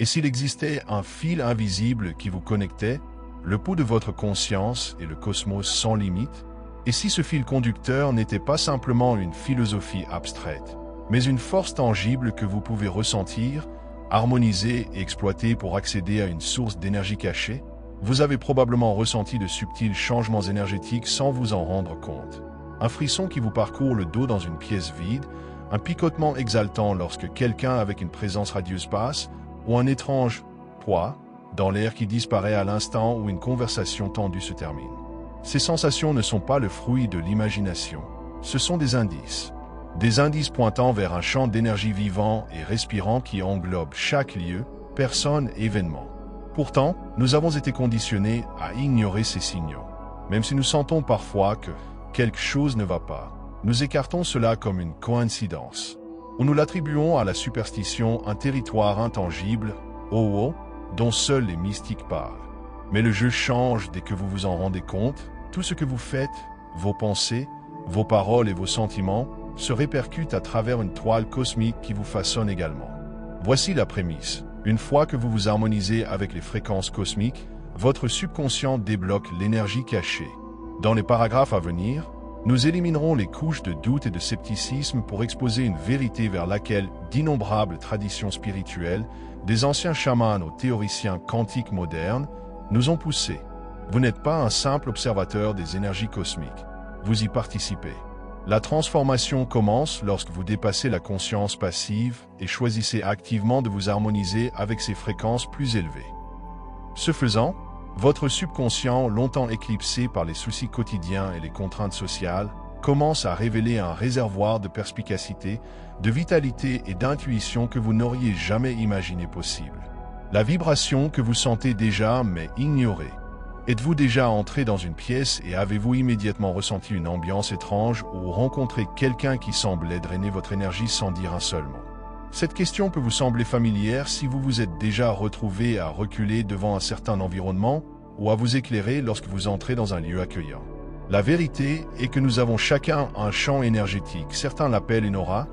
Et s'il existait un fil invisible qui vous connectait, le pouls de votre conscience et le cosmos sans limite? Et si ce fil conducteur n'était pas simplement une philosophie abstraite, mais une force tangible que vous pouvez ressentir, harmoniser et exploiter pour accéder à une source d'énergie cachée? Vous avez probablement ressenti de subtils changements énergétiques sans vous en rendre compte. Un frisson qui vous parcourt le dos dans une pièce vide, un picotement exaltant lorsque quelqu'un avec une présence radieuse passe, ou un étrange poids dans l'air qui disparaît à l'instant où une conversation tendue se termine. Ces sensations ne sont pas le fruit de l'imagination, ce sont des indices. Des indices pointant vers un champ d'énergie vivant et respirant qui englobe chaque lieu, personne, événement. Pourtant, nous avons été conditionnés à ignorer ces signaux. Même si nous sentons parfois que quelque chose ne va pas, nous écartons cela comme une coïncidence. Ou nous l'attribuons à la superstition, un territoire intangible, dont seuls les mystiques parlent. Mais le jeu change dès que vous vous en rendez compte. Tout ce que vous faites, vos pensées, vos paroles et vos sentiments, se répercutent à travers une toile cosmique qui vous façonne également. Voici la prémisse. Une fois que vous vous harmonisez avec les fréquences cosmiques, votre subconscient débloque l'énergie cachée. Dans les paragraphes à venir, nous éliminerons les couches de doute et de scepticisme pour exposer une vérité vers laquelle d'innombrables traditions spirituelles, des anciens chamans aux théoriciens quantiques modernes, nous ont poussés. Vous n'êtes pas un simple observateur des énergies cosmiques. Vous y participez. La transformation commence lorsque vous dépassez la conscience passive et choisissez activement de vous harmoniser avec ces fréquences plus élevées. Ce faisant, votre subconscient, longtemps éclipsé par les soucis quotidiens et les contraintes sociales, commence à révéler un réservoir de perspicacité, de vitalité et d'intuition que vous n'auriez jamais imaginé possible. La vibration que vous sentez déjà mais ignorée. Êtes-vous déjà entré dans une pièce et avez-vous immédiatement ressenti une ambiance étrange ou rencontré quelqu'un qui semblait drainer votre énergie sans dire un seul mot? Cette question peut vous sembler familière si vous vous êtes déjà retrouvé à reculer devant un certain environnement ou à vous éclairer lorsque vous entrez dans un lieu accueillant. La vérité est que nous avons chacun un champ énergétique, certains l'appellent une aura,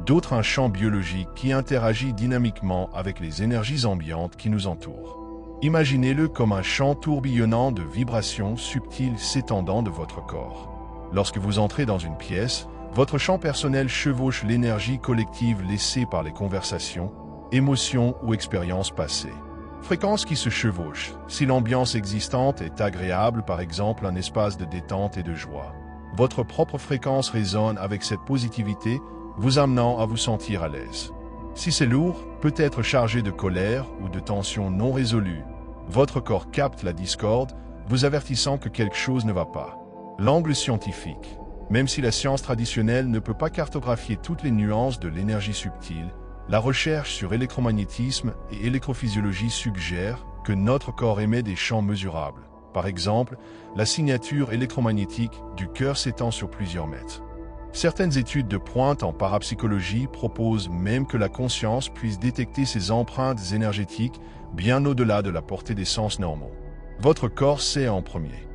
d'autres un champ biologique qui interagit dynamiquement avec les énergies ambiantes qui nous entourent. Imaginez-le comme un champ tourbillonnant de vibrations subtiles s'étendant de votre corps. Lorsque vous entrez dans une pièce, votre champ personnel chevauche l'énergie collective laissée par les conversations, émotions ou expériences passées. Fréquences qui se chevauchent. Si l'ambiance existante est agréable, par exemple un espace de détente et de joie, votre propre fréquence résonne avec cette positivité, vous amenant à vous sentir à l'aise. Si c'est lourd, peut-être chargé de colère ou de tensions non résolues, votre corps capte la discorde, vous avertissant que quelque chose ne va pas. L'angle scientifique. Même si la science traditionnelle ne peut pas cartographier toutes les nuances de l'énergie subtile, la recherche sur électromagnétisme et électrophysiologie suggère que notre corps émet des champs mesurables. Par exemple, la signature électromagnétique du cœur s'étend sur plusieurs mètres. Certaines études de pointe en parapsychologie proposent même que la conscience puisse détecter ces empreintes énergétiques bien au-delà de la portée des sens normaux. Votre corps sait en premier.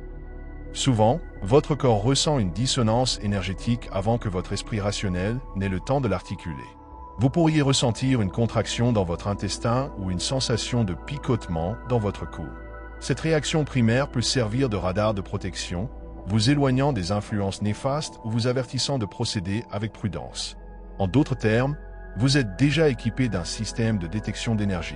Souvent, votre corps ressent une dissonance énergétique avant que votre esprit rationnel n'ait le temps de l'articuler. Vous pourriez ressentir une contraction dans votre intestin ou une sensation de picotement dans votre cou. Cette réaction primaire peut servir de radar de protection, vous éloignant des influences néfastes ou vous avertissant de procéder avec prudence. En d'autres termes, vous êtes déjà équipé d'un système de détection d'énergie.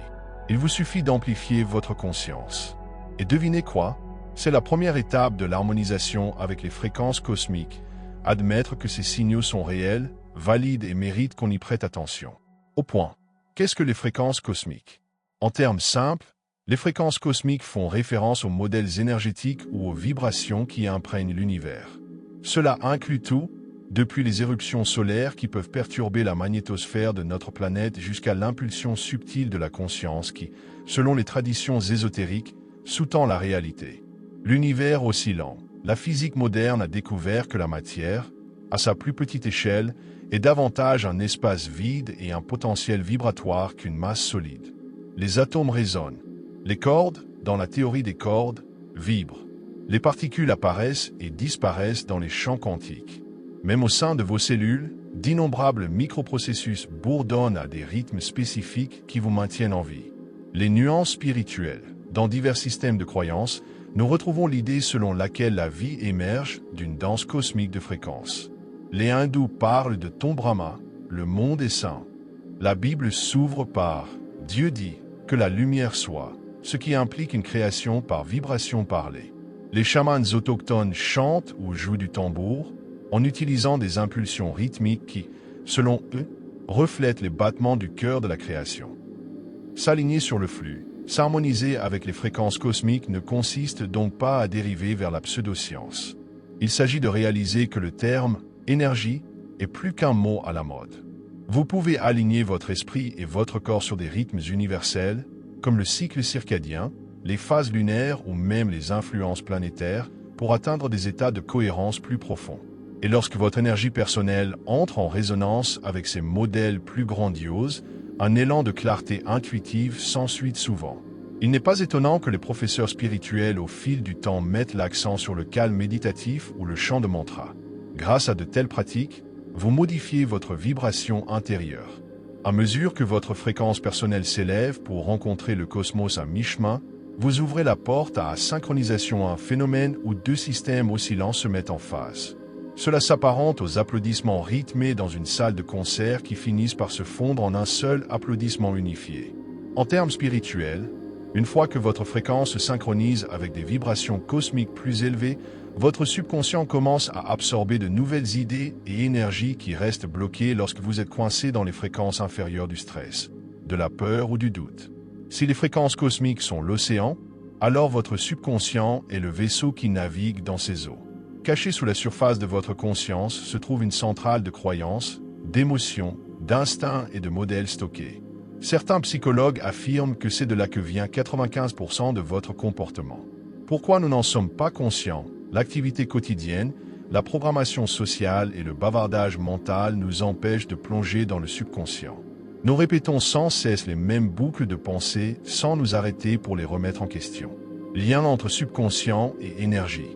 Il vous suffit d'amplifier votre conscience. Et devinez quoi? C'est la première étape de l'harmonisation avec les fréquences cosmiques, admettre que ces signaux sont réels, valides et méritent qu'on y prête attention. Au point. Qu'est-ce que les fréquences cosmiques? En termes simples, les fréquences cosmiques font référence aux modèles énergétiques ou aux vibrations qui imprègnent l'univers. Cela inclut tout, depuis les éruptions solaires qui peuvent perturber la magnétosphère de notre planète jusqu'à l'impulsion subtile de la conscience qui, selon les traditions ésotériques, sous-tend la réalité. L'univers oscillant. La physique moderne a découvert que la matière, à sa plus petite échelle, est davantage un espace vide et un potentiel vibratoire qu'une masse solide. Les atomes résonnent. Les cordes, dans la théorie des cordes, vibrent. Les particules apparaissent et disparaissent dans les champs quantiques. Même au sein de vos cellules, d'innombrables microprocessus bourdonnent à des rythmes spécifiques qui vous maintiennent en vie. Les nuances spirituelles. Dans divers systèmes de croyances, nous retrouvons l'idée selon laquelle la vie émerge d'une danse cosmique de fréquences. Les hindous parlent de ton Brahma, le monde est saint. La Bible s'ouvre par « Dieu dit que la lumière soit », ce qui implique une création par vibration parlée. Les chamans autochtones chantent ou jouent du tambour en utilisant des impulsions rythmiques qui, selon eux, reflètent les battements du cœur de la création. S'aligner sur le flux, s'harmoniser avec les fréquences cosmiques ne consiste donc pas à dériver vers la pseudoscience. Il s'agit de réaliser que le terme « énergie » est plus qu'un mot à la mode. Vous pouvez aligner votre esprit et votre corps sur des rythmes universels, comme le cycle circadien, les phases lunaires ou même les influences planétaires, pour atteindre des états de cohérence plus profonds. Et lorsque votre énergie personnelle entre en résonance avec ces modèles plus grandioses, un élan de clarté intuitive s'ensuit souvent. Il n'est pas étonnant que les professeurs spirituels au fil du temps mettent l'accent sur le calme méditatif ou le chant de mantra. Grâce à de telles pratiques, vous modifiez votre vibration intérieure. À mesure que votre fréquence personnelle s'élève pour rencontrer le cosmos à mi-chemin, vous ouvrez la porte à la synchronisation, un phénomène où deux systèmes oscillants se mettent en phase. Cela s'apparente aux applaudissements rythmés dans une salle de concert qui finissent par se fondre en un seul applaudissement unifié. En termes spirituels, une fois que votre fréquence se synchronise avec des vibrations cosmiques plus élevées, votre subconscient commence à absorber de nouvelles idées et énergies qui restent bloquées lorsque vous êtes coincé dans les fréquences inférieures du stress, de la peur ou du doute. Si les fréquences cosmiques sont l'océan, alors votre subconscient est le vaisseau qui navigue dans ces eaux. Caché sous la surface de votre conscience se trouve une centrale de croyances, d'émotions, d'instincts et de modèles stockés. Certains psychologues affirment que c'est de là que vient 95% de votre comportement. Pourquoi nous n'en sommes pas conscients? L'activité quotidienne, la programmation sociale et le bavardage mental nous empêchent de plonger dans le subconscient. Nous répétons sans cesse les mêmes boucles de pensée sans nous arrêter pour les remettre en question. Lien entre subconscient et énergie.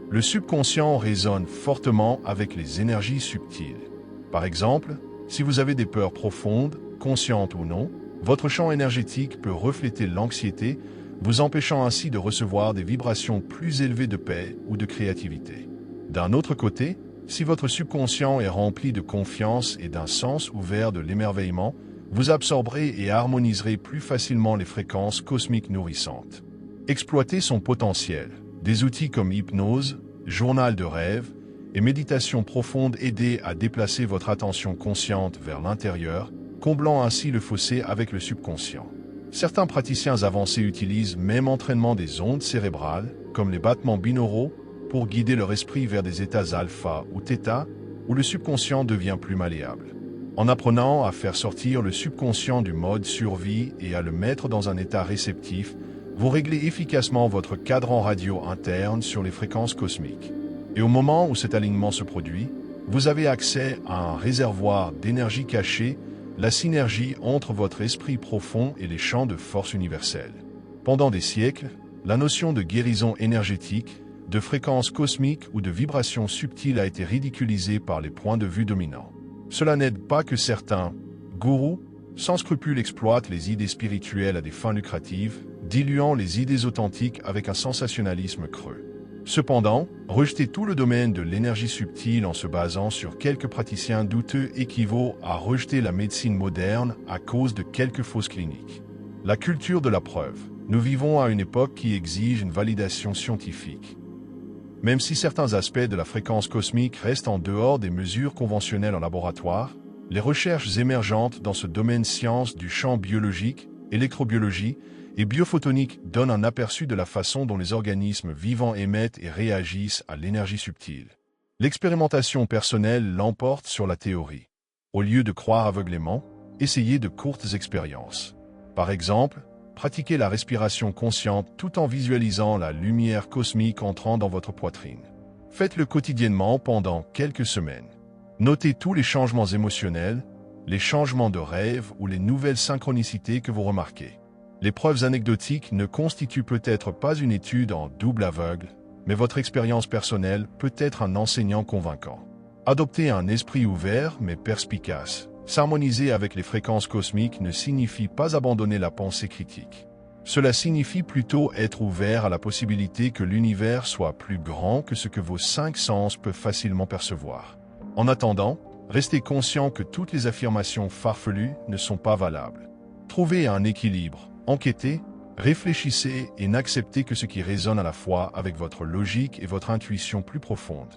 Le subconscient résonne fortement avec les énergies subtiles. Par exemple, si vous avez des peurs profondes, conscientes ou non, votre champ énergétique peut refléter l'anxiété, vous empêchant ainsi de recevoir des vibrations plus élevées de paix ou de créativité. D'un autre côté, si votre subconscient est rempli de confiance et d'un sens ouvert de l'émerveillement, vous absorberez et harmoniserez plus facilement les fréquences cosmiques nourrissantes. Exploitez son potentiel. Des outils comme hypnose, journal de rêve et méditation profonde aident à déplacer votre attention consciente vers l'intérieur, comblant ainsi le fossé avec le subconscient. Certains praticiens avancés utilisent même entraînement des ondes cérébrales, comme les battements binauraux, pour guider leur esprit vers des états alpha ou θ, où le subconscient devient plus malléable. En apprenant à faire sortir le subconscient du mode survie et à le mettre dans un état réceptif, vous réglez efficacement votre cadran radio interne sur les fréquences cosmiques. Et au moment où cet alignement se produit, vous avez accès à un réservoir d'énergie cachée, la synergie entre votre esprit profond et les champs de force universelle. Pendant des siècles, la notion de guérison énergétique, de fréquence cosmique ou de vibration subtile a été ridiculisée par les points de vue dominants. Cela n'aide pas que certains gourous, sans scrupule, exploitent les idées spirituelles à des fins lucratives, diluant les idées authentiques avec un sensationnalisme creux. Cependant, rejeter tout le domaine de l'énergie subtile en se basant sur quelques praticiens douteux équivaut à rejeter la médecine moderne à cause de quelques fausses cliniques. La culture de la preuve. Nous vivons à une époque qui exige une validation scientifique. Même si certains aspects de la fréquence cosmique restent en dehors des mesures conventionnelles en laboratoire, les recherches émergentes dans ce domaine sciences du champ biologique, électrobiologie et biophotonique donnent un aperçu de la façon dont les organismes vivants émettent et réagissent à l'énergie subtile. L'expérimentation personnelle l'emporte sur la théorie. Au lieu de croire aveuglément, essayez de courtes expériences. Par exemple, pratiquez la respiration consciente tout en visualisant la lumière cosmique entrant dans votre poitrine. Faites-le quotidiennement pendant quelques semaines. Notez tous les changements émotionnels, les changements de rêve ou les nouvelles synchronicités que vous remarquez. Les preuves anecdotiques ne constituent peut-être pas une étude en double aveugle, mais votre expérience personnelle peut être un enseignant convaincant. Adoptez un esprit ouvert mais perspicace. S'harmoniser avec les fréquences cosmiques ne signifie pas abandonner la pensée critique. Cela signifie plutôt être ouvert à la possibilité que l'univers soit plus grand que ce que vos 5 sens peuvent facilement percevoir. En attendant, restez conscient que toutes les affirmations farfelues ne sont pas valables. Trouvez un équilibre, enquêtez, réfléchissez et n'acceptez que ce qui résonne à la fois avec votre logique et votre intuition plus profonde.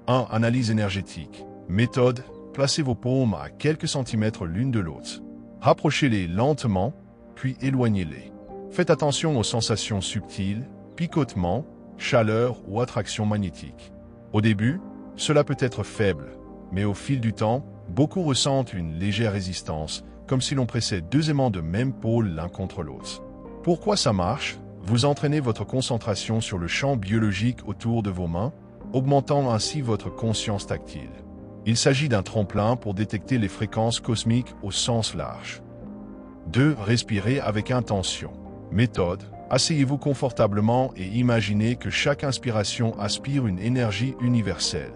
1. Analyse énergétique. Méthode. Placez vos paumes à quelques centimètres l'une de l'autre. Rapprochez-les lentement, puis éloignez-les. Faites attention aux sensations subtiles, picotements, chaleur ou attraction magnétique. Au début, cela peut être faible, mais au fil du temps, beaucoup ressentent une légère résistance, comme si l'on pressait 2 aimants de même pôle l'un contre l'autre. Pourquoi ça marche? Vous entraînez votre concentration sur le champ biologique autour de vos mains, augmentant ainsi votre conscience tactile. Il s'agit d'un tremplin pour détecter les fréquences cosmiques au sens large. 2. Respirez avec intention. Méthode. Asseyez-vous confortablement et imaginez que chaque inspiration aspire une énergie universelle.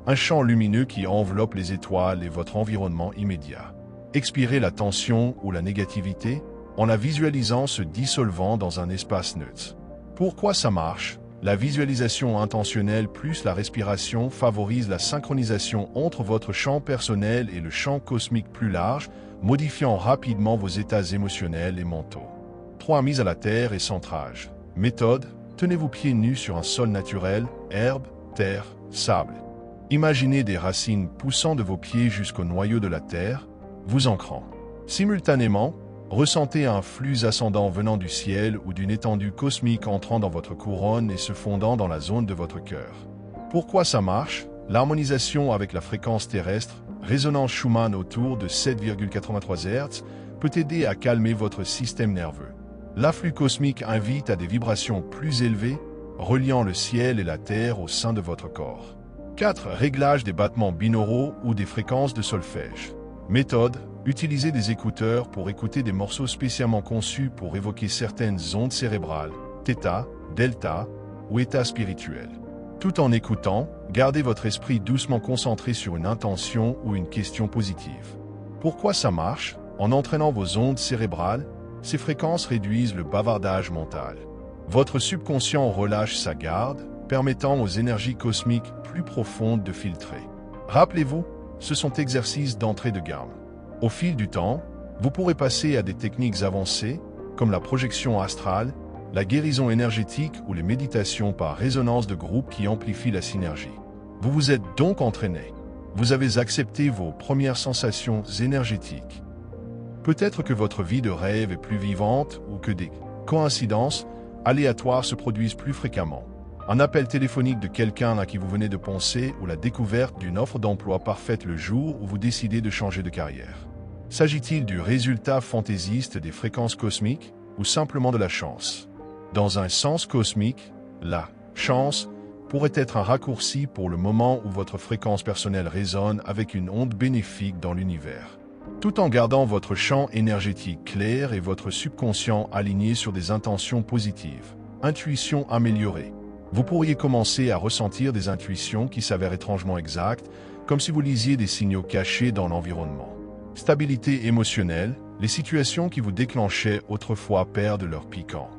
Un champ lumineux qui enveloppe les étoiles et votre environnement immédiat. Expirez la tension ou la négativité en la visualisant se dissolvant dans un espace neutre. Pourquoi ça marche? La visualisation intentionnelle plus la respiration favorise la synchronisation entre votre champ personnel et le champ cosmique plus large, modifiant rapidement vos états émotionnels et mentaux. 3. Mise à la terre et centrage. Méthode. Tenez-vous pieds nus sur un sol naturel, herbe, terre, sable. Imaginez des racines poussant de vos pieds jusqu'au noyau de la terre, vous ancrant. Simultanément, ressentez un flux ascendant venant du ciel ou d'une étendue cosmique entrant dans votre couronne et se fondant dans la zone de votre cœur. Pourquoi ça marche? L'harmonisation avec la fréquence terrestre, résonance Schumann autour de 7,83 Hz, peut aider à calmer votre système nerveux. L'afflux cosmique invite à des vibrations plus élevées, reliant le ciel et la terre au sein de votre corps. 4. Réglage des battements binauraux ou des fréquences de solfège. Méthode. Utilisez des écouteurs pour écouter des morceaux spécialement conçus pour évoquer certaines ondes cérébrales, θ, delta ou état spirituel. Tout en écoutant, gardez votre esprit doucement concentré sur une intention ou une question positive. Pourquoi ça marche? En entraînant vos ondes cérébrales, ces fréquences réduisent le bavardage mental. Votre subconscient relâche sa garde, permettant aux énergies cosmiques plus profondes de filtrer. Rappelez-vous, ce sont exercices d'entrée de gamme. Au fil du temps, vous pourrez passer à des techniques avancées, comme la projection astrale, la guérison énergétique ou les méditations par résonance de groupe qui amplifient la synergie. Vous vous êtes donc entraîné. Vous avez accepté vos premières sensations énergétiques. Peut-être que votre vie de rêve est plus vivante ou que des coïncidences aléatoires se produisent plus fréquemment. Un appel téléphonique de quelqu'un à qui vous venez de penser ou la découverte d'une offre d'emploi parfaite le jour où vous décidez de changer de carrière. S'agit-il du résultat fantaisiste des fréquences cosmiques ou simplement de la chance? Dans un sens cosmique, la chance pourrait être un raccourci pour le moment où votre fréquence personnelle résonne avec une onde bénéfique dans l'univers. Tout en gardant votre champ énergétique clair et votre subconscient aligné sur des intentions positives. Intuition améliorée. Vous pourriez commencer à ressentir des intuitions qui s'avèrent étrangement exactes, comme si vous lisiez des signaux cachés dans l'environnement. Stabilité émotionnelle, les situations qui vous déclenchaient autrefois perdent leur piquant.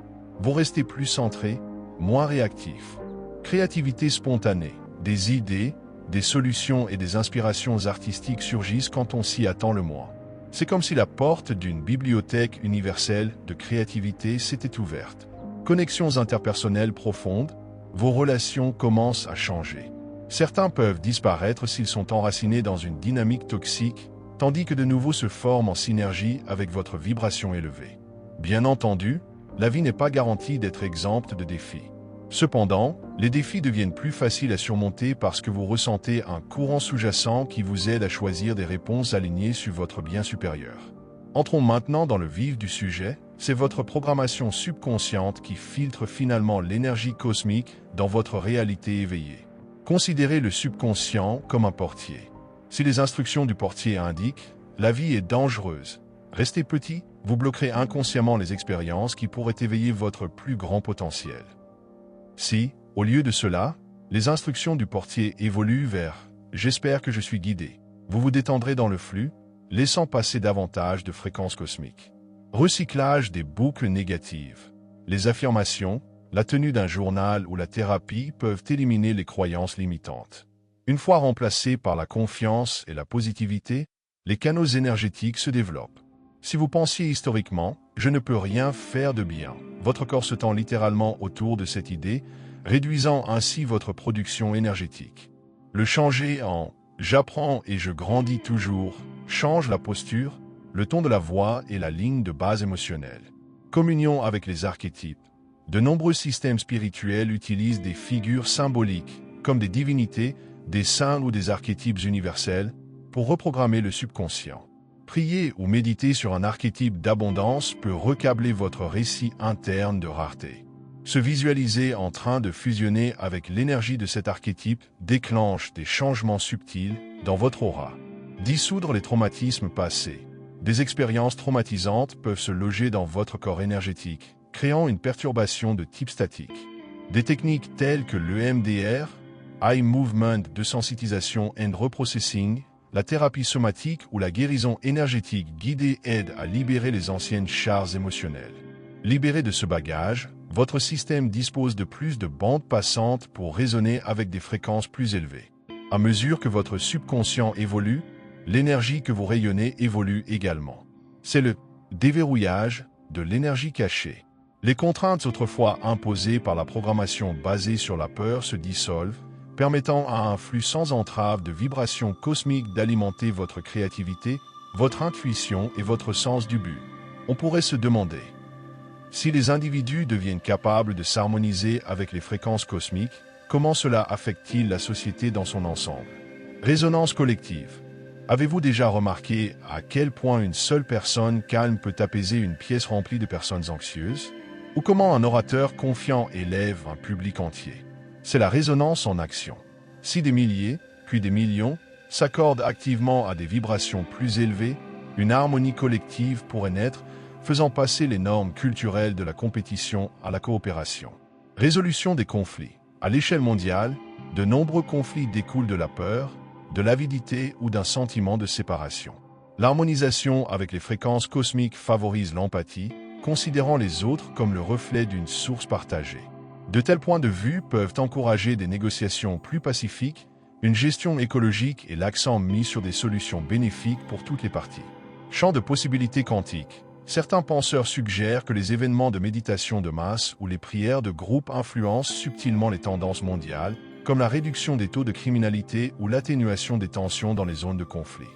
Vous restez plus centré, moins réactif. Créativité spontanée, des idées, des solutions et des inspirations artistiques surgissent quand on s'y attend le moins. C'est comme si la porte d'une bibliothèque universelle de créativité s'était ouverte. Connexions interpersonnelles profondes, vos relations commencent à changer. Certains peuvent disparaître s'ils sont enracinés dans une dynamique toxique, tandis que de nouveaux se forment en synergie avec votre vibration élevée. Bien entendu, la vie n'est pas garantie d'être exempte de défis. Cependant, les défis deviennent plus faciles à surmonter parce que vous ressentez un courant sous-jacent qui vous aide à choisir des réponses alignées sur votre bien supérieur. Entrons maintenant dans le vif du sujet. C'est votre programmation subconsciente qui filtre finalement l'énergie cosmique dans votre réalité éveillée. Considérez le subconscient comme un portier. Si les instructions du portier indiquent « la vie est dangereuse », restez petit, vous bloquerez inconsciemment les expériences qui pourraient éveiller votre plus grand potentiel. Si, au lieu de cela, les instructions du portier évoluent vers « j'espère que je suis guidé », vous vous détendrez dans le flux, laissant passer davantage de fréquences cosmiques. Recyclage des boucles négatives. Les affirmations, la tenue d'un journal ou la thérapie peuvent éliminer les croyances limitantes. Une fois remplacées par la confiance et la positivité, les canaux énergétiques se développent. Si vous pensiez historiquement « je ne peux rien faire de bien », votre corps se tend littéralement autour de cette idée, réduisant ainsi votre production énergétique. Le changer en « j'apprends et je grandis toujours » change la posture, le ton de la voix et la ligne de base émotionnelle. Communion avec les archétypes. De nombreux systèmes spirituels utilisent des figures symboliques, comme des divinités, des saints ou des archétypes universels, pour reprogrammer le subconscient. Prier ou méditer sur un archétype d'abondance peut recabler votre récit interne de rareté. Se visualiser en train de fusionner avec l'énergie de cet archétype déclenche des changements subtils dans votre aura. Dissoudre les traumatismes passés. Des expériences traumatisantes peuvent se loger dans votre corps énergétique, créant une perturbation de type statique. Des techniques telles que l'EMDR, Eye Movement Desensitization and Reprocessing, la thérapie somatique ou la guérison énergétique guidée aident à libérer les anciennes charges émotionnelles. Libéré de ce bagage, votre système dispose de plus de bandes passantes pour résonner avec des fréquences plus élevées. À mesure que votre subconscient évolue, l'énergie que vous rayonnez évolue également. C'est le déverrouillage de l'énergie cachée. Les contraintes autrefois imposées par la programmation basée sur la peur se dissolvent, permettant à un flux sans entrave de vibrations cosmiques d'alimenter votre créativité, votre intuition et votre sens du but. On pourrait se demander, si les individus deviennent capables de s'harmoniser avec les fréquences cosmiques, comment cela affecte-t-il la société dans son ensemble? Résonance collective. Avez-vous déjà remarqué à quel point une seule personne calme peut apaiser une pièce remplie de personnes anxieuses? Ou comment un orateur confiant élève un public entier? C'est la résonance en action. Si des milliers, puis des millions, s'accordent activement à des vibrations plus élevées, une harmonie collective pourrait naître, faisant passer les normes culturelles de la compétition à la coopération. Résolution des conflits. À l'échelle mondiale, de nombreux conflits découlent de la peur, de l'avidité ou d'un sentiment de séparation. L'harmonisation avec les fréquences cosmiques favorise l'empathie, considérant les autres comme le reflet d'une source partagée. De tels points de vue peuvent encourager des négociations plus pacifiques, une gestion écologique et l'accent mis sur des solutions bénéfiques pour toutes les parties. Champ de possibilités quantiques. Certains penseurs suggèrent que les événements de méditation de masse ou les prières de groupe influencent subtilement les tendances mondiales, comme la réduction des taux de criminalité ou l'atténuation des tensions dans les zones de conflit.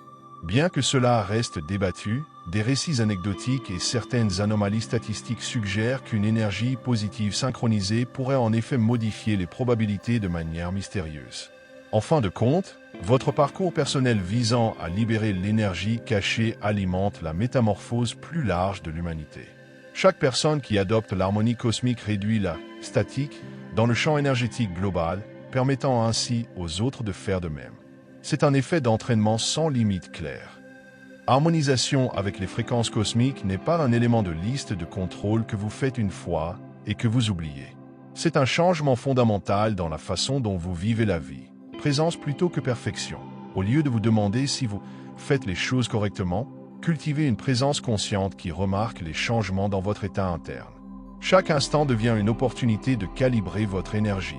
Bien que cela reste débattu, des récits anecdotiques et certaines anomalies statistiques suggèrent qu'une énergie positive synchronisée pourrait en effet modifier les probabilités de manière mystérieuse. En fin de compte, votre parcours personnel visant à libérer l'énergie cachée alimente la métamorphose plus large de l'humanité. Chaque personne qui adopte l'harmonie cosmique réduit la statique dans le champ énergétique global, permettant ainsi aux autres de faire de même. C'est un effet d'entraînement sans limite claire. Harmonisation avec les fréquences cosmiques n'est pas un élément de liste de contrôle que vous faites une fois et que vous oubliez. C'est un changement fondamental dans la façon dont vous vivez la vie. Présence plutôt que perfection. Au lieu de vous demander si vous faites les choses correctement, cultivez une présence consciente qui remarque les changements dans votre état interne. Chaque instant devient une opportunité de calibrer votre énergie.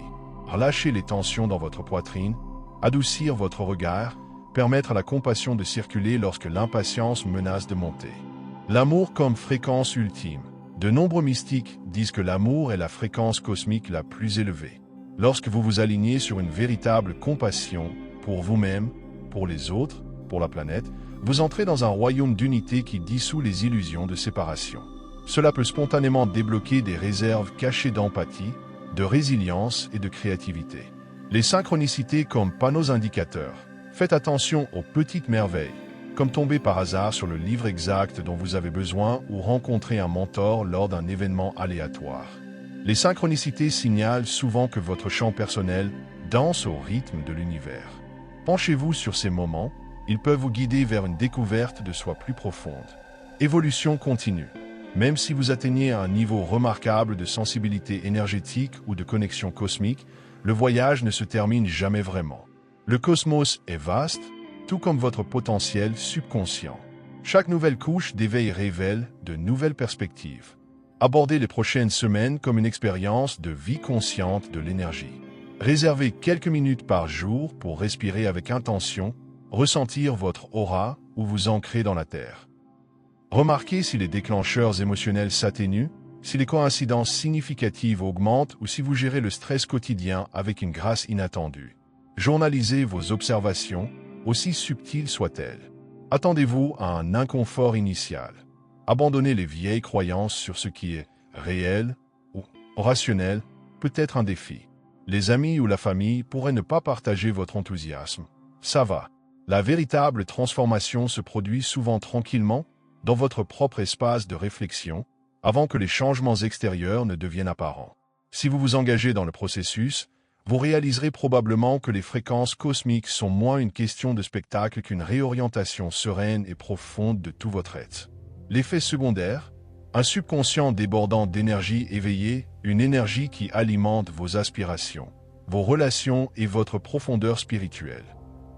Relâchez les tensions dans votre poitrine, adoucir votre regard, permettre à la compassion de circuler lorsque l'impatience menace de monter. L'amour comme fréquence ultime. De nombreux mystiques disent que l'amour est la fréquence cosmique la plus élevée. Lorsque vous vous alignez sur une véritable compassion pour vous-même, pour les autres, pour la planète, vous entrez dans un royaume d'unité qui dissout les illusions de séparation. Cela peut spontanément débloquer des réserves cachées d'empathie, de résilience et de créativité. Les synchronicités comme panneaux indicateurs. Faites attention aux petites merveilles, comme tomber par hasard sur le livre exact dont vous avez besoin ou rencontrer un mentor lors d'un événement aléatoire. Les synchronicités signalent souvent que votre champ personnel danse au rythme de l'univers. Penchez-vous sur ces moments, ils peuvent vous guider vers une découverte de soi plus profonde. Évolution continue. Même si vous atteignez un niveau remarquable de sensibilité énergétique ou de connexion cosmique, le voyage ne se termine jamais vraiment. Le cosmos est vaste, tout comme votre potentiel subconscient. Chaque nouvelle couche d'éveil révèle de nouvelles perspectives. Abordez les prochaines semaines comme une expérience de vie consciente de l'énergie. Réservez quelques minutes par jour pour respirer avec intention, ressentir votre aura ou vous ancrer dans la terre. Remarquez si les déclencheurs émotionnels s'atténuent, si les coïncidences significatives augmentent ou si vous gérez le stress quotidien avec une grâce inattendue. Journalisez vos observations, aussi subtiles soient-elles. Attendez-vous à un inconfort initial. Abandonnez les vieilles croyances sur ce qui est réel ou rationnel, peut être un défi. Les amis ou la famille pourraient ne pas partager votre enthousiasme. Ça va. La véritable transformation se produit souvent tranquillement, dans votre propre espace de réflexion, avant que les changements extérieurs ne deviennent apparents. Si vous vous engagez dans le processus, vous réaliserez probablement que les fréquences cosmiques sont moins une question de spectacle qu'une réorientation sereine et profonde de tout votre être. L'effet secondaire, un subconscient débordant d'énergie éveillée, une énergie qui alimente vos aspirations, vos relations et votre profondeur spirituelle.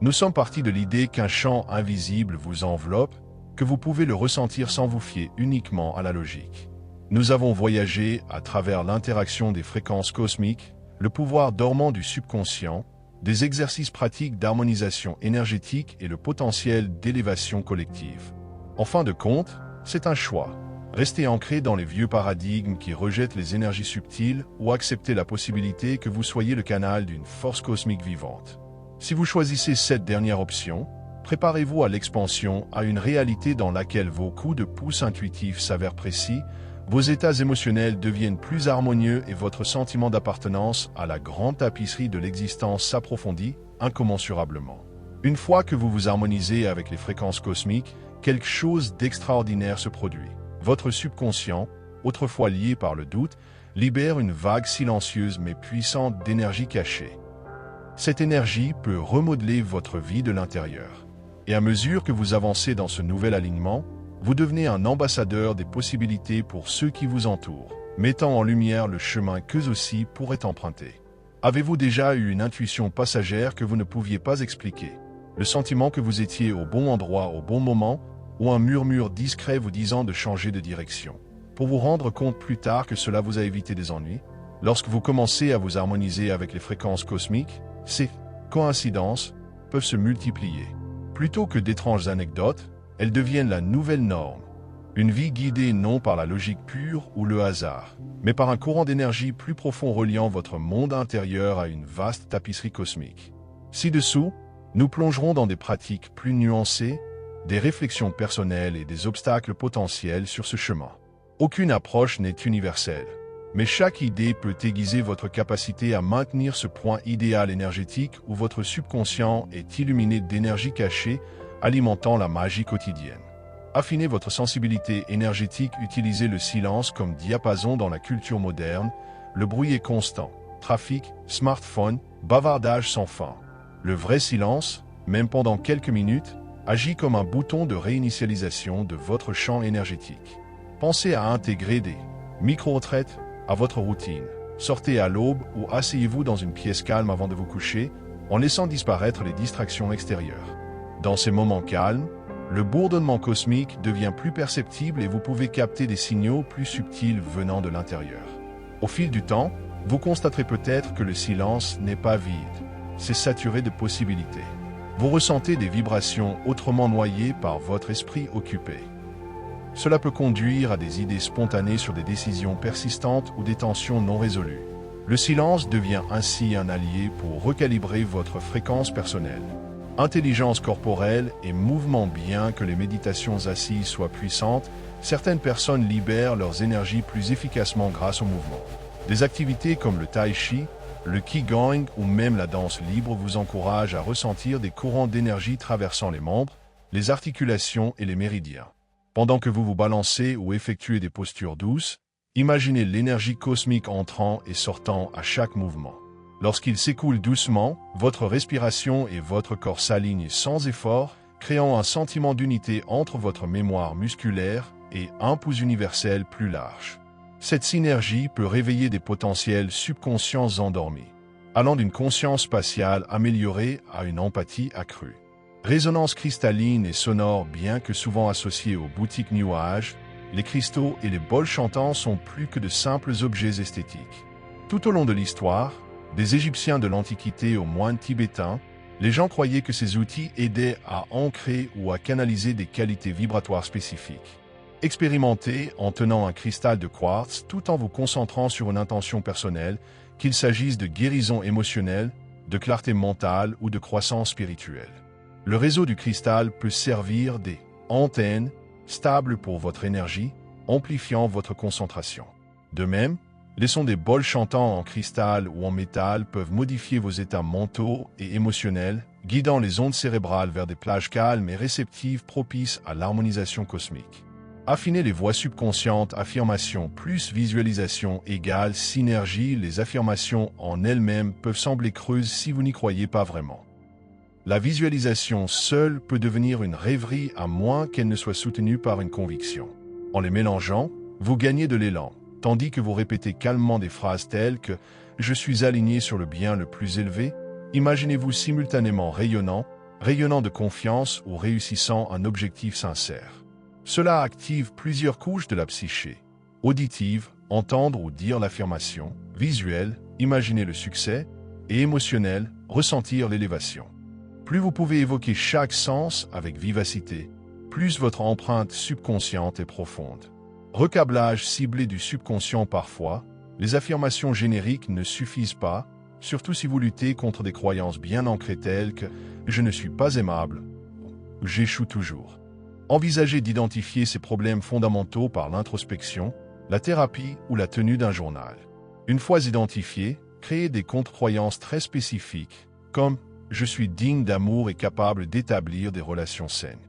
Nous sommes partis de l'idée qu'un champ invisible vous enveloppe, que vous pouvez le ressentir sans vous fier uniquement à la logique. Nous avons voyagé à travers l'interaction des fréquences cosmiques, le pouvoir dormant du subconscient, des exercices pratiques d'harmonisation énergétique et le potentiel d'élévation collective. En fin de compte, c'est un choix. Rester ancré dans les vieux paradigmes qui rejettent les énergies subtiles ou accepter la possibilité que vous soyez le canal d'une force cosmique vivante. Si vous choisissez cette dernière option, préparez-vous à l'expansion, à une réalité dans laquelle vos coups de pouce intuitifs s'avèrent précis, vos états émotionnels deviennent plus harmonieux et votre sentiment d'appartenance à la grande tapisserie de l'existence s'approfondit incommensurablement. Une fois que vous vous harmonisez avec les fréquences cosmiques, quelque chose d'extraordinaire se produit. Votre subconscient, autrefois lié par le doute, libère une vague silencieuse mais puissante d'énergie cachée. Cette énergie peut remodeler votre vie de l'intérieur. Et à mesure que vous avancez dans ce nouvel alignement, vous devenez un ambassadeur des possibilités pour ceux qui vous entourent, mettant en lumière le chemin qu'eux aussi pourraient emprunter. Avez-vous déjà eu une intuition passagère que vous ne pouviez pas expliquer? Le sentiment que vous étiez au bon endroit au bon moment, ou un murmure discret vous disant de changer de direction, pour vous rendre compte plus tard que cela vous a évité des ennuis? Lorsque vous commencez à vous harmoniser avec les fréquences cosmiques, ces coïncidences peuvent se multiplier. Plutôt que d'étranges anecdotes, elles deviennent la nouvelle norme. Une vie guidée non par la logique pure ou le hasard, mais par un courant d'énergie plus profond reliant votre monde intérieur à une vaste tapisserie cosmique. Ci-dessous, nous plongerons dans des pratiques plus nuancées, des réflexions personnelles et des obstacles potentiels sur ce chemin. Aucune approche n'est universelle, mais chaque idée peut aiguiser votre capacité à maintenir ce point idéal énergétique où votre subconscient est illuminé d'énergie cachée, alimentant la magie quotidienne. Affinez votre sensibilité énergétique, utilisez le silence comme diapason dans la culture moderne, le bruit est constant, trafic, smartphone, bavardage sans fin. Le vrai silence, même pendant quelques minutes, agit comme un bouton de réinitialisation de votre champ énergétique. Pensez à intégrer des micro-retraites à votre routine. Sortez à l'aube ou asseyez-vous dans une pièce calme avant de vous coucher, en laissant disparaître les distractions extérieures. Dans ces moments calmes, le bourdonnement cosmique devient plus perceptible et vous pouvez capter des signaux plus subtils venant de l'intérieur. Au fil du temps, vous constaterez peut-être que le silence n'est pas vide, c'est saturé de possibilités. Vous ressentez des vibrations autrement noyées par votre esprit occupé. Cela peut conduire à des idées spontanées sur des décisions persistantes ou des tensions non résolues. Le silence devient ainsi un allié pour recalibrer votre fréquence personnelle. Intelligence corporelle et mouvement. Bien que les méditations assises soient puissantes, certaines personnes libèrent leurs énergies plus efficacement grâce au mouvement. Des activités comme le tai chi, le qigong ou même la danse libre vous encouragent à ressentir des courants d'énergie traversant les membres, les articulations et les méridiens. Pendant que vous vous balancez ou effectuez des postures douces, imaginez l'énergie cosmique entrant et sortant à chaque mouvement. Lorsqu'il s'écoule doucement, votre respiration et votre corps s'alignent sans effort, créant un sentiment d'unité entre votre mémoire musculaire et un pouls universel plus large. Cette synergie peut réveiller des potentiels subconscients endormis, allant d'une conscience spatiale améliorée à une empathie accrue. Résonance cristalline et sonore, bien que souvent associée aux boutiques New Age, les cristaux et les bols chantants sont plus que de simples objets esthétiques. Tout au long de l'histoire, des Égyptiens de l'Antiquité aux moines tibétains, les gens croyaient que ces outils aidaient à ancrer ou à canaliser des qualités vibratoires spécifiques. Expérimentez en tenant un cristal de quartz tout en vous concentrant sur une intention personnelle, qu'il s'agisse de guérison émotionnelle, de clarté mentale ou de croissance spirituelle. Le réseau du cristal peut servir des antennes stables pour votre énergie, amplifiant votre concentration. De même, les sons des bols chantants en cristal ou en métal peuvent modifier vos états mentaux et émotionnels, guidant les ondes cérébrales vers des plages calmes et réceptives propices à l'harmonisation cosmique. Affinez les voix subconscientes, affirmation plus visualisation égale synergie. Les affirmations en elles-mêmes peuvent sembler creuses si vous n'y croyez pas vraiment. La visualisation seule peut devenir une rêverie à moins qu'elle ne soit soutenue par une conviction. En les mélangeant, vous gagnez de l'élan, tandis que vous répétez calmement des phrases telles que « Je suis aligné sur le bien le plus élevé », imaginez-vous simultanément rayonnant de confiance ou réussissant un objectif sincère. Cela active plusieurs couches de la psyché. Auditive, entendre ou dire l'affirmation, visuelle, imaginer le succès, et émotionnelle, ressentir l'élévation. Plus vous pouvez évoquer chaque sens avec vivacité, plus votre empreinte subconsciente est profonde. Recablage ciblé du subconscient parfois, les affirmations génériques ne suffisent pas, surtout si vous luttez contre des croyances bien ancrées telles que « je ne suis pas aimable » ou « j'échoue toujours ». Envisagez d'identifier ces problèmes fondamentaux par l'introspection, la thérapie ou la tenue d'un journal. Une fois identifiés, créez des contre-croyances très spécifiques, comme « je suis digne d'amour et capable d'établir des relations saines ».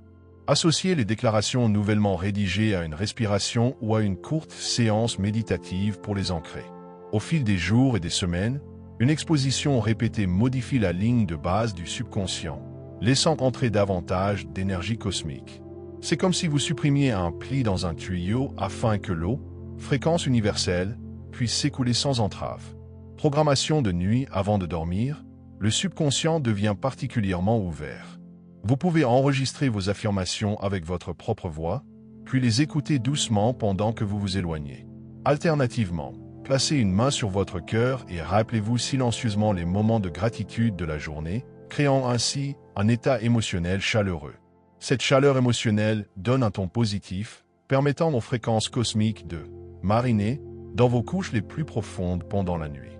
Associez les déclarations nouvellement rédigées à une respiration ou à une courte séance méditative pour les ancrer. Au fil des jours et des semaines, une exposition répétée modifie la ligne de base du subconscient, laissant entrer davantage d'énergie cosmique. C'est comme si vous supprimiez un pli dans un tuyau afin que l'eau, fréquence universelle, puisse s'écouler sans entrave. Programmation de nuit avant de dormir, le subconscient devient particulièrement ouvert. Vous pouvez enregistrer vos affirmations avec votre propre voix, puis les écouter doucement pendant que vous vous éloignez. Alternativement, placez une main sur votre cœur et rappelez-vous silencieusement les moments de gratitude de la journée, créant ainsi un état émotionnel chaleureux. Cette chaleur émotionnelle donne un ton positif, permettant aux fréquences cosmiques de mariner dans vos couches les plus profondes pendant la nuit.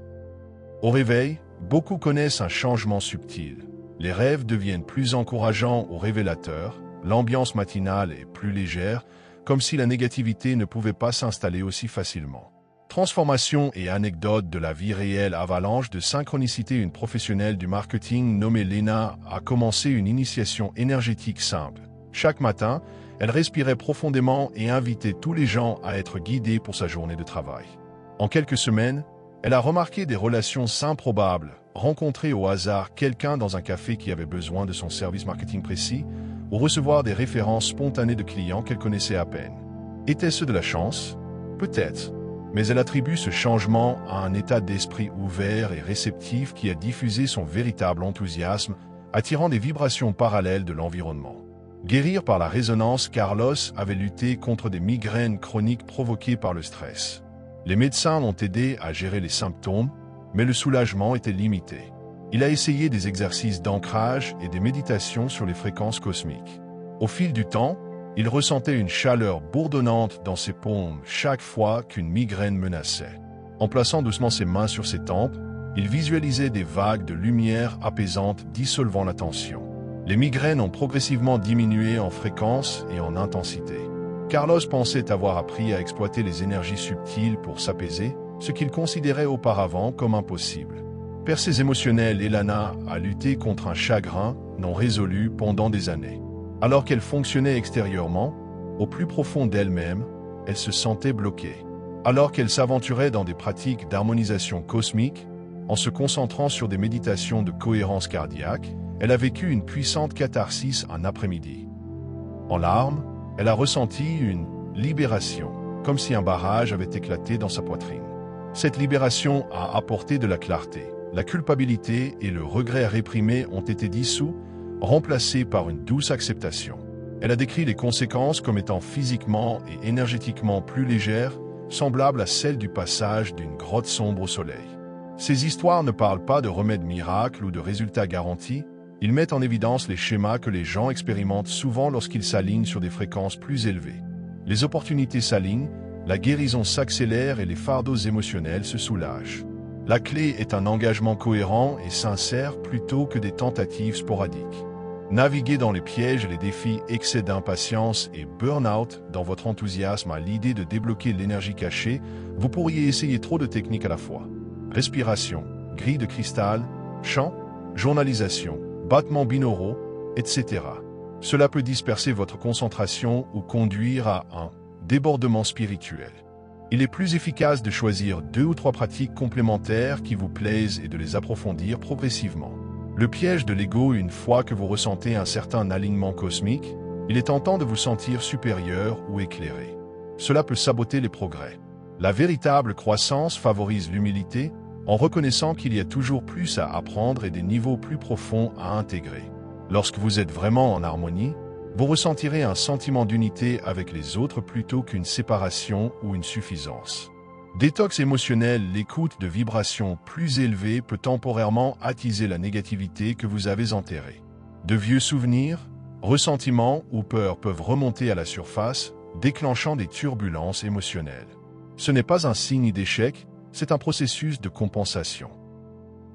Au réveil, beaucoup connaissent un changement subtil. Les rêves deviennent plus encourageants ou révélateurs, l'ambiance matinale est plus légère, comme si la négativité ne pouvait pas s'installer aussi facilement. Transformation et anecdotes de la vie réelle. Avalanche de synchronicité. Une professionnelle du marketing nommée Lena a commencé une initiation énergétique simple. Chaque matin, elle respirait profondément et invitait tous les gens à être guidés pour sa journée de travail. En quelques semaines, elle a remarqué des relations improbables, rencontrer au hasard quelqu'un dans un café qui avait besoin de son service marketing précis, ou recevoir des références spontanées de clients qu'elle connaissait à peine. Était-ce de la chance? Peut-être. Mais elle attribue ce changement à un état d'esprit ouvert et réceptif qui a diffusé son véritable enthousiasme, attirant des vibrations parallèles de l'environnement. Guérir par la résonance. Carlos avait lutté contre des migraines chroniques provoquées par le stress. Les médecins l'ont aidé à gérer les symptômes, mais le soulagement était limité. Il a essayé des exercices d'ancrage et des méditations sur les fréquences cosmiques. Au fil du temps, il ressentait une chaleur bourdonnante dans ses paumes chaque fois qu'une migraine menaçait. En plaçant doucement ses mains sur ses tempes, il visualisait des vagues de lumière apaisante dissolvant la tension. Les migraines ont progressivement diminué en fréquence et en intensité. Carlos pensait avoir appris à exploiter les énergies subtiles pour s'apaiser, ce qu'il considérait auparavant comme impossible. Percée émotionnelle, Elana a lutté contre un chagrin non résolu pendant des années. Alors qu'elle fonctionnait extérieurement, au plus profond d'elle-même, elle se sentait bloquée. Alors qu'elle s'aventurait dans des pratiques d'harmonisation cosmique, en se concentrant sur des méditations de cohérence cardiaque, elle a vécu une puissante catharsis un après-midi. En larmes, elle a ressenti une libération, comme si un barrage avait éclaté dans sa poitrine. Cette libération a apporté de la clarté. La culpabilité et le regret réprimé ont été dissous, remplacée par une douce acceptation. Elle a décrit les conséquences comme étant physiquement et énergétiquement plus légères, semblables à celles du passage d'une grotte sombre au soleil. Ces histoires ne parlent pas de remèdes miracles ou de résultats garantis, ils mettent en évidence les schémas que les gens expérimentent souvent lorsqu'ils s'alignent sur des fréquences plus élevées. Les opportunités s'alignent, la guérison s'accélère et les fardeaux émotionnels se soulagent. La clé est un engagement cohérent et sincère plutôt que des tentatives sporadiques. Naviguer dans les pièges et les défis excès d'impatience et burn-out dans votre enthousiasme à l'idée de débloquer l'énergie cachée, vous pourriez essayer trop de techniques à la fois. Respiration, grille de cristal, chant, journalisation, battements binauraux, etc. Cela peut disperser votre concentration ou conduire à un débordement spirituel. Il est plus efficace de choisir 2 ou 3 pratiques complémentaires qui vous plaisent et de les approfondir progressivement. Le piège de l'ego, une fois que vous ressentez un certain alignement cosmique, il est tentant de vous sentir supérieur ou éclairé. Cela peut saboter les progrès. La véritable croissance favorise l'humilité, en reconnaissant qu'il y a toujours plus à apprendre et des niveaux plus profonds à intégrer. Lorsque vous êtes vraiment en harmonie, vous ressentirez un sentiment d'unité avec les autres plutôt qu'une séparation ou une suffisance. Détox émotionnel, l'écoute de vibrations plus élevées peut temporairement attiser la négativité que vous avez enterrée. De vieux souvenirs, ressentiments ou peurs peuvent remonter à la surface, déclenchant des turbulences émotionnelles. Ce n'est pas un signe d'échec, c'est un processus de compensation.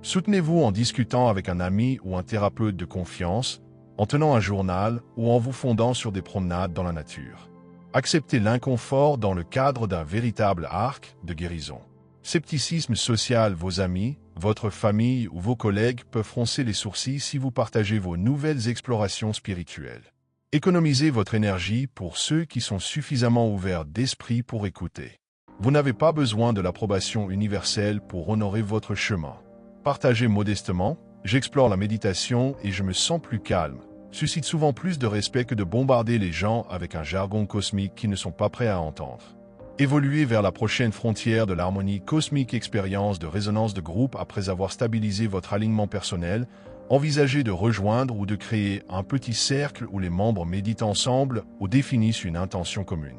Soutenez-vous en discutant avec un ami ou un thérapeute de confiance, en tenant un journal ou en vous fondant sur des promenades dans la nature. Acceptez l'inconfort dans le cadre d'un véritable arc de guérison. Scepticisme social, vos amis, votre famille ou vos collègues peuvent froncer les sourcils si vous partagez vos nouvelles explorations spirituelles. Économisez votre énergie pour ceux qui sont suffisamment ouverts d'esprit pour écouter. Vous n'avez pas besoin de l'approbation universelle pour honorer votre chemin. Partagez modestement, j'explore la méditation et je me sens plus calme, suscite souvent plus de respect que de bombarder les gens avec un jargon cosmique qu'ils ne sont pas prêts à entendre. Évoluez vers la prochaine frontière de l'harmonie cosmique, expérience de résonance de groupe après avoir stabilisé votre alignement personnel, envisagez de rejoindre ou de créer un petit cercle où les membres méditent ensemble ou définissent une intention commune.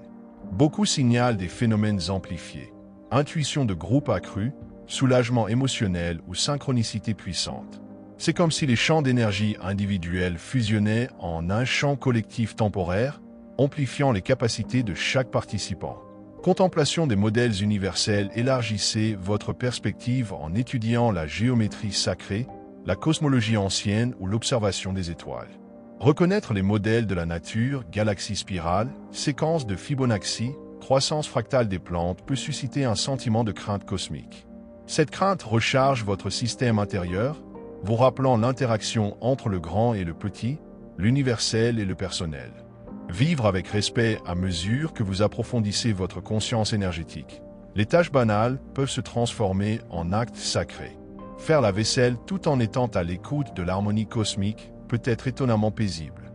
Beaucoup signalent des phénomènes amplifiés, intuition de groupe accrue, soulagement émotionnel ou synchronicité puissante. C'est comme si les champs d'énergie individuels fusionnaient en un champ collectif temporaire, amplifiant les capacités de chaque participant. Contemplation des modèles universels, élargissez votre perspective en étudiant la géométrie sacrée, la cosmologie ancienne ou l'observation des étoiles. Reconnaître les modèles de la nature, galaxies spirales, séquences de Fibonacci, croissance fractale des plantes peut susciter un sentiment de crainte cosmique. Cette crainte recharge votre système intérieur, vous rappelant l'interaction entre le grand et le petit, l'universel et le personnel. Vivre avec respect à mesure que vous approfondissez votre conscience énergétique. Les tâches banales peuvent se transformer en actes sacrés. Faire la vaisselle tout en étant à l'écoute de l'harmonie cosmique peut être étonnamment paisible.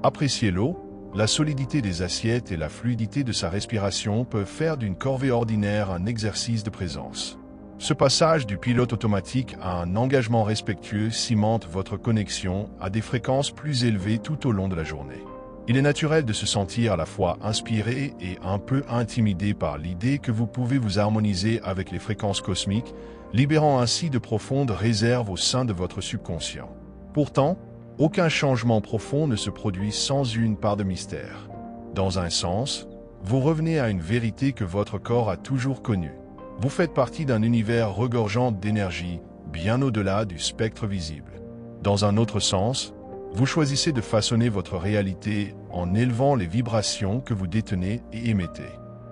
Apprécier l'eau, la solidité des assiettes et la fluidité de sa respiration peuvent faire d'une corvée ordinaire un exercice de présence. Ce passage du pilote automatique à un engagement respectueux cimente votre connexion à des fréquences plus élevées tout au long de la journée. Il est naturel de se sentir à la fois inspiré et un peu intimidé par l'idée que vous pouvez vous harmoniser avec les fréquences cosmiques, libérant ainsi de profondes réserves au sein de votre subconscient. Pourtant, aucun changement profond ne se produit sans une part de mystère. Dans un sens, vous revenez à une vérité que votre corps a toujours connue. Vous faites partie d'un univers regorgeant d'énergie, bien au-delà du spectre visible. Dans un autre sens, vous choisissez de façonner votre réalité en élevant les vibrations que vous détenez et émettez.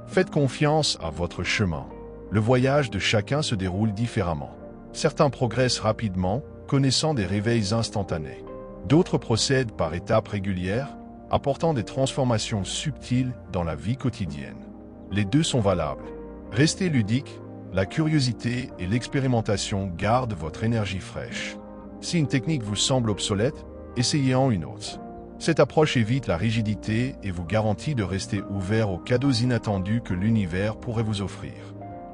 Faites confiance à votre chemin. Le voyage de chacun se déroule différemment. Certains progressent rapidement, connaissant des réveils instantanés. D'autres procèdent par étapes régulières, apportant des transformations subtiles dans la vie quotidienne. Les deux sont valables. Restez ludique, la curiosité et l'expérimentation gardent votre énergie fraîche. Si une technique vous semble obsolète, essayez-en une autre. Cette approche évite la rigidité et vous garantit de rester ouvert aux cadeaux inattendus que l'univers pourrait vous offrir.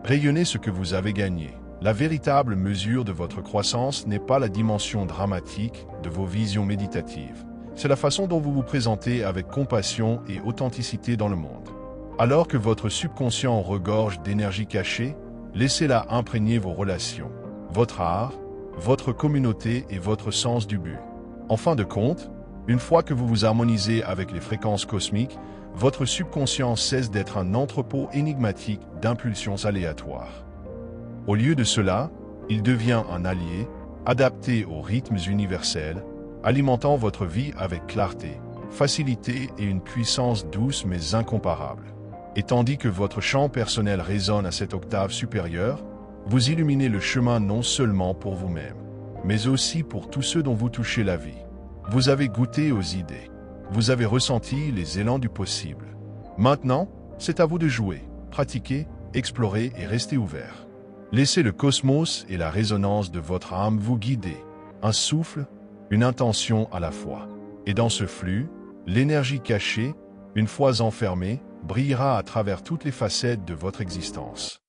Rayonnez ce que vous avez gagné. La véritable mesure de votre croissance n'est pas la dimension dramatique de vos visions méditatives. C'est la façon dont vous vous présentez avec compassion et authenticité dans le monde. Alors que votre subconscient regorge d'énergie cachée, laissez-la imprégner vos relations, votre art, votre communauté et votre sens du but. En fin de compte, une fois que vous vous harmonisez avec les fréquences cosmiques, votre subconscient cesse d'être un entrepôt énigmatique d'impulsions aléatoires. Au lieu de cela, il devient un allié, adapté aux rythmes universels, alimentant votre vie avec clarté, facilité et une puissance douce mais incomparable. Et tandis que votre champ personnel résonne à cette octave supérieure, vous illuminez le chemin non seulement pour vous-même, mais aussi pour tous ceux dont vous touchez la vie. Vous avez goûté aux idées. Vous avez ressenti les élans du possible. Maintenant, c'est à vous de jouer, pratiquer, explorer et rester ouvert. Laissez le cosmos et la résonance de votre âme vous guider, un souffle, une intention à la fois. Et dans ce flux, l'énergie cachée, une fois enfermée, brillera à travers toutes les facettes de votre existence.